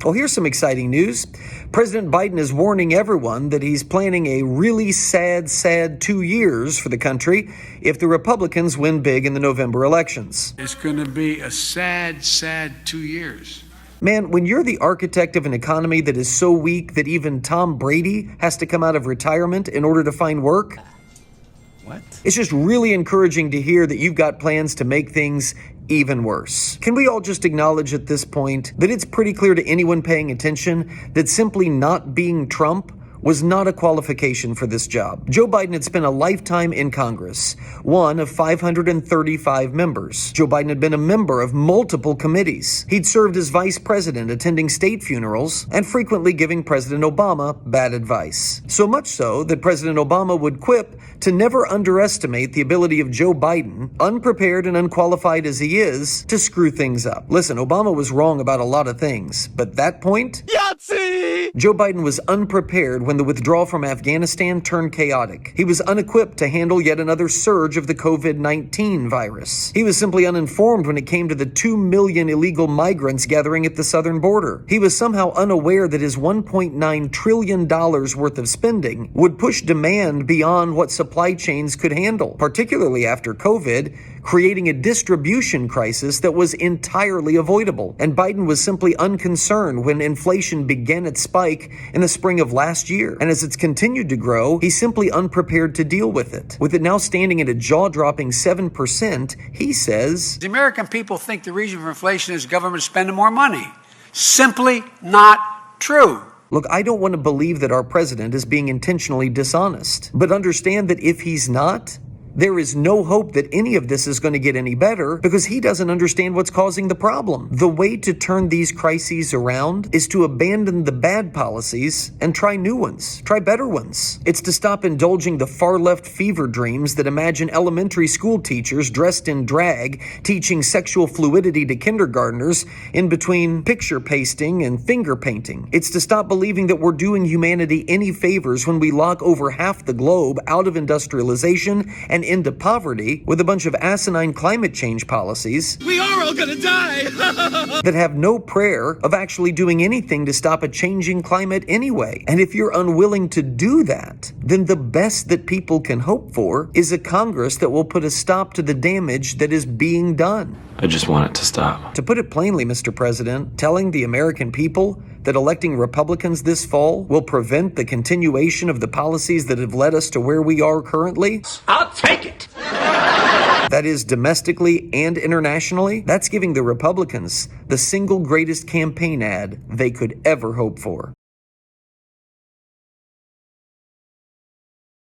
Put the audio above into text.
Well, here's some exciting news. President Biden is warning everyone that he's planning a really sad 2 years for the country if the Republicans win big in the November elections. It's going to be a sad 2 years. Man, when you're the architect of an economy that is so weak that even Tom Brady has to come out of retirement in order to find work, What? it's just really encouraging to hear that you've got plans to make things even worse. Can we all just acknowledge at this point that it's pretty clear to anyone paying attention that simply not being Trump was not a qualification for this job? Joe Biden had spent a lifetime in Congress, one of 535 members. Joe Biden had been a member of multiple committees. He'd served as vice president, attending state funerals, and frequently giving President Obama bad advice. So much so that President Obama would quip to never underestimate the ability of Joe Biden, unprepared and unqualified as he is, to screw things up. Listen, Obama was wrong about a lot of things, but that point? Yahtzee! Joe Biden was unprepared when the withdrawal from Afghanistan turned chaotic. He was unequipped to handle yet another surge of the COVID-19 virus. He was simply uninformed when it came to the 2 million illegal migrants gathering at the southern border. He was somehow unaware that his $1.9 trillion worth of spending would push demand beyond what supply chains could handle, particularly after COVID, creating a distribution crisis that was entirely avoidable. And Biden was simply unconcerned when inflation began its spike in the spring of last year. And as it's continued to grow, he's simply unprepared to deal with it. With it now standing at a jaw-dropping 7%, he says, The American people think the reason for inflation is government spending more money. Simply not true. look, I don't want to believe that our president is being intentionally dishonest, but understand that if he's not, there is no hope that any of this is going to get any better because he doesn't understand what's causing the problem. The way to turn these crises around is to abandon the bad policies and try new ones, try better ones. It's to stop indulging the far-left fever dreams that imagine elementary school teachers dressed in drag teaching sexual fluidity to kindergartners in between picture pasting and finger painting. It's to stop believing that we're doing humanity any favors when we lock over half the globe out of industrialization and into poverty with a bunch of asinine climate change policies. We are all gonna die! that have no prayer of actually doing anything to stop a changing climate anyway. And if you're unwilling to do that, then the best that people can hope for is a Congress that will put a stop to the damage that is being done. I just want it to stop. To put it plainly, Mr. President, telling the American people that electing Republicans this fall will prevent the continuation of the policies that have led us to where we are currently? I'll take it! That is, domestically and internationally, that's giving the Republicans the single greatest campaign ad they could ever hope for.